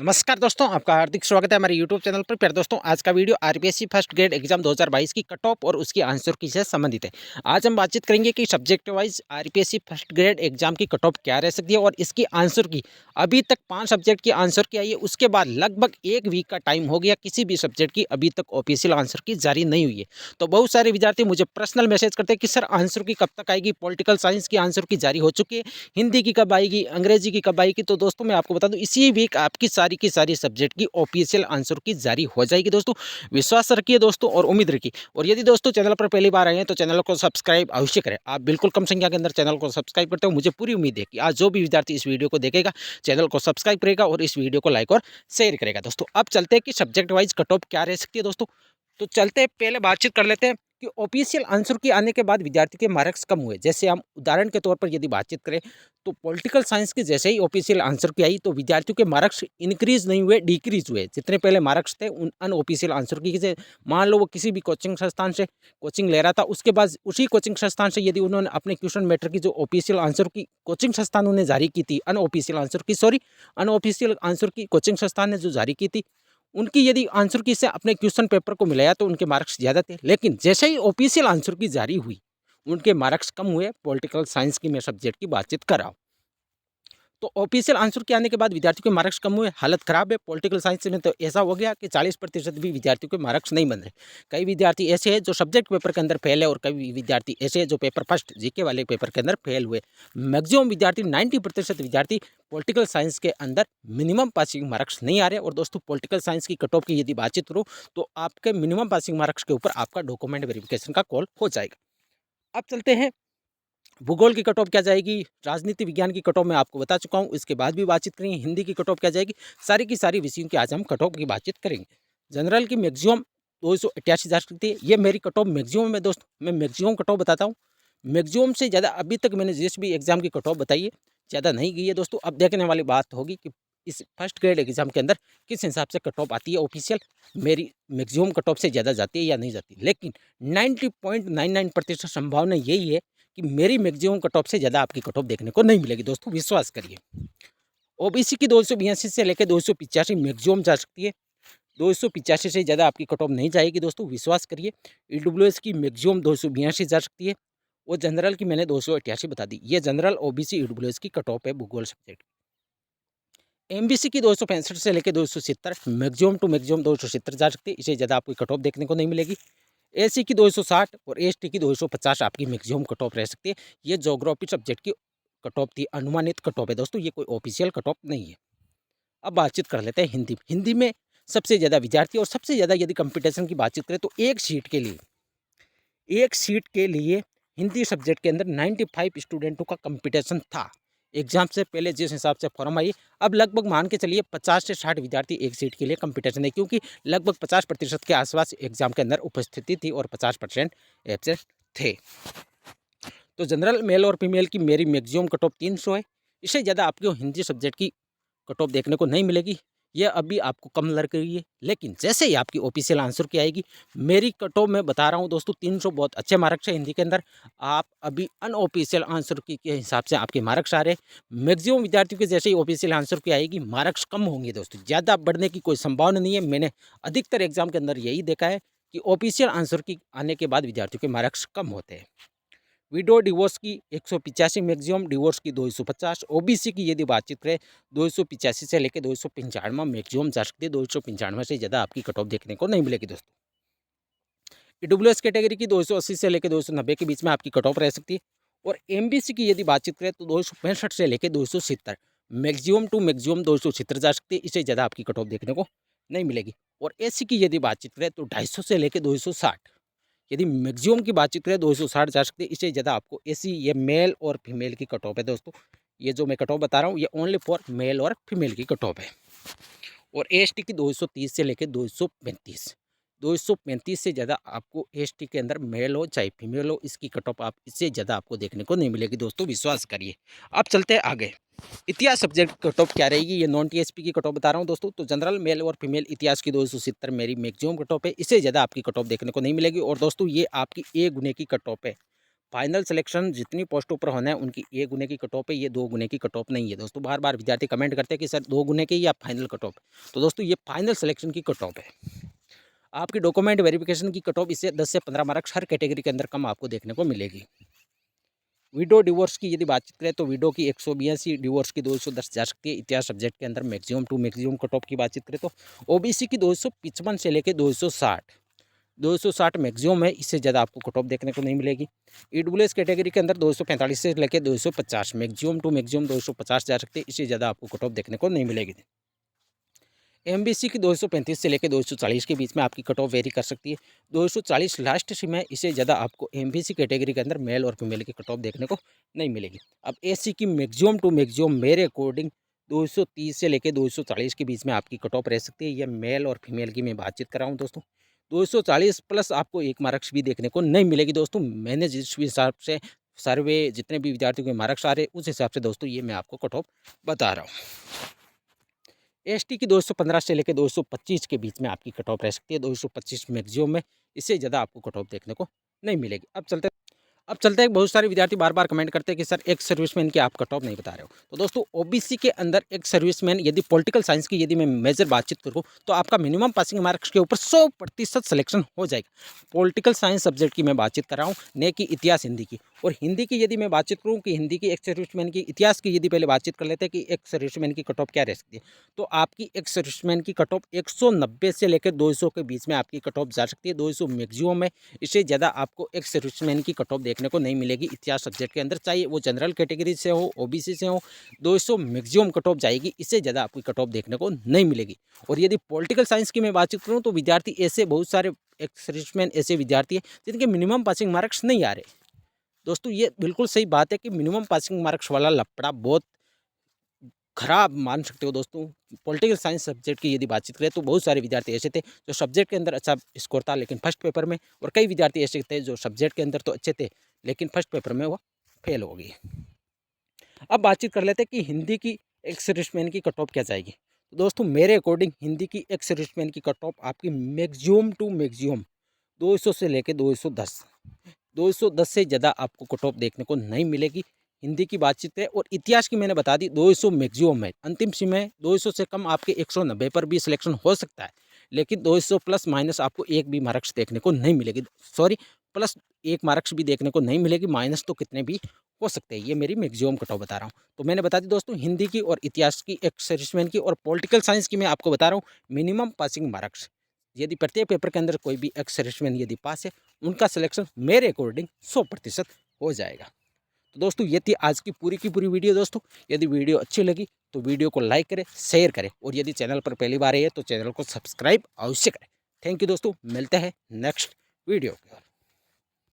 नमस्कार दोस्तों, आपका हार्दिक स्वागत है हमारे यूट्यूब चैनल पर। प्यारे दोस्तों, आज का video RPSC first grade exam 2022 की कट ऑफ और उसकी आंसर की से संबंधित है। आज हम बातचीत करेंगे कि subject wise RPSC first grade exam की कट ऑफ क्या रह सकती है और इसकी आंसर की अभी तक 5 सब्जेक्ट की आंसर की आई है। उसके बाद लगभग 1 वीक का टाइम हो गया, किसी भी सब्जेक्ट की अभी तक ऑफिशियल आंसर की जारी नहीं हुई है। तो बहुत सारे विद्यार्थी मुझे पर्सनल मैसेज करते हैं कि सर आंसर की कब तक आएगी। पॉलिटिकल साइंस की आंसर की जारी हो चुकी है, हिंदी की कब आएगी, अंग्रेजी की कब आएगी। तो दोस्तों मैं आपको बता दूं, इसी वीक आपकी सारी की सारी सब्जेक्ट की ऑफिशियल आंसर की जारी हो जाएगी। दोस्तों विश्वास रखिए दोस्तों और उम्मीद रखिए। और यदि दोस्तों चैनल पर पहली बार आए हैं तो चैनल को सब्सक्राइब अवश्य करें। आप बिल्कुल कम संख्या के अंदर चैनल को सब्सक्राइब करते हो। मुझे पूरी उम्मीद है कि आज जो भी विद्यार्थी इस वीडियो को देखेगा चैनल को सब्सक्राइब करेगा और इस वीडियो को लाइक और शेयर करेगा। दोस्तों अब चलते हैं कि सब्जेक्ट वाइज कट ऑफ क्या रह सकती है। दोस्तों तो चलते हैं, पहले बातचीत कर लेते हैं कि ऑफिशियल आंसर की आने के बाद विद्यार्थी के मार्क्स कम हुए। जैसे हम उदाहरण के तौर पर यदि बातचीत करें तो पॉलिटिकल साइंस की जैसे ही ऑफिशियल आंसर की आई तो विद्यार्थियों के मार्क्स इंक्रीज नहीं हुए, डिक्रीज हुए। जितने पहले मार्क्स थे उन अनऑफिशियल आंसर की से, मान लो वो किसी भी कोचिंग संस्थान से कोचिंग ले रहा था, उसके बाद उसी कोचिंग संस्थान से यदि उन्होंने अपने क्वेश्चन मैटर की जो ऑफिशियल आंसर की कोचिंग संस्थानों ने जारी की थी, अनऑफिशियल आंसर की कोचिंग संस्थान ने जो जारी की थी, उनकी यदि आंसर की से अपने क्वेश्चन पेपर को मिलाया तो उनके मार्क्स ज़्यादा थे। लेकिन जैसे ही ऑफिशियल आंसर की जारी हुई उनके मार्क्स कम हुए। पॉलिटिकल साइंस की मैं सब्जेक्ट की बातचीत कर रहा हूँ। तो ऑफिशियल आंसर के आने के बाद विद्यार्थियों के मार्क्स कम हुए, हालत खराब है। पॉलिटिकल साइंस में तो ऐसा हो गया कि 40% भी विद्यार्थियों के मार्क्स नहीं बन रहे। कई विद्यार्थी ऐसे हैं जो सब्जेक्ट पेपर के अंदर फेल है और कई विद्यार्थी ऐसे हैं जो पेपर फर्स्ट जीके वाले पेपर के अंदर फेल हुए। मैक्सिमम विद्यार्थी 90% विद्यार्थी पॉलिटिकल साइंस के अंदर मिनिमम पासिंग मार्क्स नहीं आ रहे। और दोस्तों पॉलिटिकल साइंस की कट ऑफ की यदि बातचीत करूँ तो आपके मिनिमम पासिंग मार्क्स के ऊपर आपका डॉक्यूमेंट वेरिफिकेशन का कॉल हो जाएगा। अब चलते हैं भूगोल की कट ऑफ क्या जाएगी, राजनीति विज्ञान की कट ऑफ मैं आपको बता चुका हूँ, इसके बाद भी बातचीत करेंगे। हिंदी की कट ऑफ क्या जाएगी, सारी की सारी विषयों की आज हम कट ऑफ की बातचीत करेंगे। जनरल की मैक्सिमम 288 जा सकती है, ये मेरी कट ऑफ मैक्सिमम है। दोस्तों मैं मैक्सिमम कट ऑफ बताता हूँ, मैक्सिमम से ज़्यादा अभी तक मैंने जिस भी एग्जाम की कट ऑफ बताई है ज़्यादा नहीं गई है। दोस्तों अब देखने वाली बात होगी कि इस फर्स्ट ग्रेड एग्जाम के अंदर किस हिसाब से कट ऑफ आती है ऑफिशियल, मेरी मैक्सिमम कट ऑफ से ज़्यादा जाती है या नहीं जाती। लेकिन 90.99% संभावना यही है कि मेरी मैक्सिमम कट ऑफ से ज़्यादा आपकी कट ऑफ देखने को नहीं मिलेगी। दोस्तों विश्वास करिए। ओबीसी की 282 से लेकर 285 मैक्सिमम जा सकती है, 285 से ज़्यादा आपकी कट ऑफ नहीं जाएगी। दोस्तों विश्वास करिए। ईडब्ल्यूएस की मैक्सिमम 282 जा सकती है और जनरल की मैंने 288 बता दी। ये जनरल ओबीसी ईडब्ल्यूएस की कट ऑफ है भूगोल सब्जेक्ट। एमबीसी की 265 से लेकर 270 मैक्सिमम टू मैक्सिमम 270 जा सकती है, इससे ज़्यादा आपकी कट ऑफ देखने को नहीं मिलेगी। एसी की 260 और एसटी की 250 आपकी मैक्सिमम कट ऑफ रह सकती है। ये ज्योग्राफी सब्जेक्ट की कट ऑफ थी, अनुमानित कट ऑफ है दोस्तों, ये कोई ऑफिशियल कट ऑफ नहीं है। अब बातचीत कर लेते हैं हिंदी। हिंदी में सबसे ज़्यादा विद्यार्थी और सबसे ज़्यादा यदि कंपटीशन की बातचीत करें तो एक सीट के लिए हिंदी सब्जेक्ट के अंदर 95 स्टूडेंटों का कंपटीशन था। एग्जाम से पहले जिस हिसाब से फॉर्म आई, अब लगभग मान के चलिए 50 से 60 विद्यार्थी एक सीट के लिए कंपटीशन है, क्योंकि लगभग 50% के आसपास एग्जाम के अंदर उपस्थिति थी और 50% एब्सेंट थे। तो जनरल मेल और फीमेल की मेरी मैक्सिमम कट ऑफ 300 है, इससे ज़्यादा आपको हिंदी सब्जेक्ट की कट ऑफ देखने को नहीं मिलेगी। ये अभी आपको कम लग रही है, लेकिन जैसे ही आपकी ऑफिशियल आंसर की आएगी, मेरी कट ऑफ मैं बता रहा हूँ दोस्तों 300 बहुत अच्छे मार्क्स है हिंदी के अंदर। आप अभी अनऑफिशियल आंसर की के हिसाब से आपके मार्क्स आ रहे हैं। मैक्सिमम विद्यार्थियों के जैसे ही ऑफिशियल आंसर की आएगी मार्क्स कम होंगे दोस्तों, ज़्यादा बढ़ने की कोई संभावना नहीं है। मैंने अधिकतर एग्जाम के अंदर यही देखा है कि ऑफिशियल आंसर की आने के बाद विद्यार्थियों के मार्क्स कम होते हैं। विडो डिवोर्स की 185 मैक्सिमम, डिवोर्स की 250। ओबीसी की यदि बातचीत करें 285 से लेकर 295 मैक्सिमम जा सकती है, 295 से ज़्यादा आपकी कट ऑफ देखने को नहीं मिलेगी दोस्तों। ईडब्ल्यूएस कैटेगरी की 280 से लेकर 290 के बीच में आपकी कट ऑफ रह सकती है। और एमबीसी की यदि बातचीत करें तो 265 से लेकर 270 मैक्सिमम टू मैक्सिमम 270 जा सकती है, इससे ज़्यादा आपकी कट ऑफ देखने को नहीं मिलेगी। और एससी की यदि बातचीत करें तो 250 से लेकर 260, यदि मैक्सिमम की बातचीत करें 260 जा सकती है, इससे ज़्यादा आपको एसी, ये मेल और फीमेल की कट ऑफ है दोस्तों। ये जो मैं कट ऑफ बता रहा हूँ ये ओनली फॉर मेल और फीमेल की कट ऑफ है। और एसटी की 230 से लेकर 235, 235 से ज़्यादा आपको एसटी के अंदर मेल हो चाहे फीमेल हो, इसकी कट ऑफ आप इससे ज़्यादा आपको देखने को नहीं मिलेगी दोस्तों, विश्वास करिए। अब चलते हैं आगे। इतिहास सब्जेक्ट कट ऑफ क्या रहेगी, ये नॉन टीएसपी की कट ऑफ बता रहा हूँ दोस्तों। तो जनरल मेल और फीमेल इतिहास की 270 मेरी मैक्सिमम कट ऑफ है, इससे ज़्यादा आपकी कट ऑफ देखने को नहीं मिलेगी। और दोस्तों ये आपकी ए गुने की कट ऑफ है, फाइनल सिलेक्शन जितनी पोस्टों पर होना है उनकी 1 गुने की कट ऑफ है, ये 2 गुने की कट ऑफ नहीं है दोस्तों। बार बार विद्यार्थी कमेंट करते हैं कि सर 2 गुने की या फाइनल कट ऑफ, तो दोस्तों ये फाइनल सिलेक्शन की कट ऑफ है। आपकी डॉक्यूमेंट वेरिफिकेशन की कट ऑफ इससे 10 से 15 मार्क्स हर कैटेगरी के अंदर कम आपको देखने को मिलेगी। विडो डिवोर्स की यदि बातचीत करें तो विडो की 182, डिवोर्स की 210 जा सकती है। इतिहास सब्जेक्ट के अंदर maximum to maximum cut off की बातचीत करें तो ओबीसी की 255 से लेकर 260 मैक्सिमम है, इससे ज़्यादा आपको कट ऑफ देखने को नहीं मिलेगी। ईडब्ल्यूएस कैटेगरी के अंदर 245 से लेकर 250 मैक्सिमम टू मैक्सिमम 250 जा सकते हैं, इससे ज़्यादा आपको कट ऑफ देखने को नहीं मिलेगी। एमबीसी की 235 से लेकर 240 के बीच में आपकी कट ऑफ वेरी कर सकती है। 240 लास्ट सीमा है, इससे ज़्यादा आपको एमबीसी कैटेगरी के अंदर मेल और फीमेल की कट ऑफ देखने को नहीं मिलेगी। अब एससी की मैक्सिमम टू मैक्सिमम मेरे अकॉर्डिंग 230 से लेकर 240 के बीच में आपकी कट ऑफ रह सकती है। यह मेल और फीमेल की मैं बातचीत कर रहा हूँ दोस्तों। 240 प्लस आपको 1 मार्क्स भी देखने को नहीं मिलेगी दोस्तों। मैंने जिस हिसाब से सर्वे जितने भी विद्यार्थियों के मार्क्स आ रहे हैं उस हिसाब से दोस्तों ये मैं आपको कट ऑफ बता रहा हूँ। एसटी की 215 से लेकर 225 के बीच में आपकी कट ऑफ रह सकती है। 225 मैक्सिमम में, इससे ज़्यादा आपको कट ऑफ देखने को नहीं मिलेगी। अब चलते हैं बहुत सारे विद्यार्थी बार बार कमेंट करते हैं कि सर एक सर्विसमैन की आप कट ऑफ नहीं बता रहे हो। तो दोस्तों ओबीसी के अंदर एक सर्विसमैन यदि पॉलिटिकल साइंस की यदि मैं मेजर बातचीत करूँ तो आपका मिनिमम पासिंग मार्क्स के ऊपर 100% सिलेक्शन हो जाएगा। पॉलिटिकल साइंस सब्जेक्ट की मैं बातचीत कर रहा हूँ, न कि इतिहास हिंदी की। और हिंदी की यदि मैं बातचीत करूँ कि हिंदी की एक सर्विसमैन की, इतिहास की यदि पहले बातचीत कर लेते हैं कि एक सर्विसमैन की कट ऑफ क्या रह सकती है, तो आपकी एक सर्विसमैन की कट ऑफ 190 से लेकर 200 के बीच में आपकी कट ऑफ जा सकती है। 200 मैक्सिमम है, इससे ज़्यादा आपको एक सर्विसमैन की कट ऑफ देखने को नहीं मिलेगी इतिहास सब्जेक्ट के अंदर, चाहे वो जनरल कैटेगरी से हो, ओबीसी से हो। 200 मैक्सिमम कट ऑफ जाएगी, इससे ज़्यादा आपकी कट ऑफ देखने को नहीं मिलेगी। और यदि पॉलिटिकल साइंस की मैं बातचीत करूँ तो विद्यार्थी ऐसे बहुत सारे एक सर्विसमैन ऐसे विद्यार्थी हैं जिनके मिनिमम पासिंग मार्क्स नहीं आ रहे दोस्तों। ये बिल्कुल सही बात है कि मिनिमम पासिंग मार्क्स वाला लफड़ा बहुत खराब मान सकते हो दोस्तों। पॉलिटिकल साइंस सब्जेक्ट की यदि बातचीत करें तो बहुत सारे विद्यार्थी ऐसे थे जो सब्जेक्ट के अंदर अच्छा स्कोर था लेकिन फर्स्ट पेपर में, और कई विद्यार्थी ऐसे थे जो सब्जेक्ट के अंदर तो अच्छे थे लेकिन फर्स्ट पेपर में वो फेल हो गई। अब बातचीत कर लेते हैं कि हिंदी की एक सर्विसमैन की कट ऑफ क्या जाएगी। तो दोस्तों मेरे अकॉर्डिंग हिंदी की एक सर्विसमैन की कट ऑफ आपकी मैक्सिमम टू मैक्सिमम 200 से लेकर 210, 210 से ज़्यादा आपको कट ऑफ देखने को नहीं मिलेगी। हिंदी की बातचीत है। और इतिहास की मैंने बता दी 200 मैक्सिमम है, अंतिम सीमा है। 200 से कम आपके 190 पर भी सिलेक्शन हो सकता है, लेकिन 200 प्लस माइनस आपको एक भी मार्क्स देखने को नहीं मिलेगी। सॉरी, प्लस 1 मार्क्स भी देखने को नहीं मिलेगी, माइनस तो कितने भी हो सकते हैं। ये मेरी मैक्सिमम कट ऑफ बता रहा हूँ। तो मैंने बता दी दोस्तों हिंदी की और इतिहास की एक सर्विसमैन की, और पॉलिटिकल साइंस की मैं आपको बता रहा हूँ मिनिमम पासिंग मार्क्स। यदि प्रत्येक पेपर के अंदर कोई भी एक सर्विसमैन यदि पास है, उनका सिलेक्शन मेरे अकॉर्डिंग 100% हो जाएगा। तो दोस्तों ये थी आज की पूरी वीडियो दोस्तों। यदि वीडियो अच्छी लगी तो वीडियो को लाइक करें, शेयर करें, और यदि चैनल पर पहली बार है तो चैनल को सब्सक्राइब अवश्य करें। थैंक यू दोस्तों, मिलते हैं नेक्स्ट वीडियो।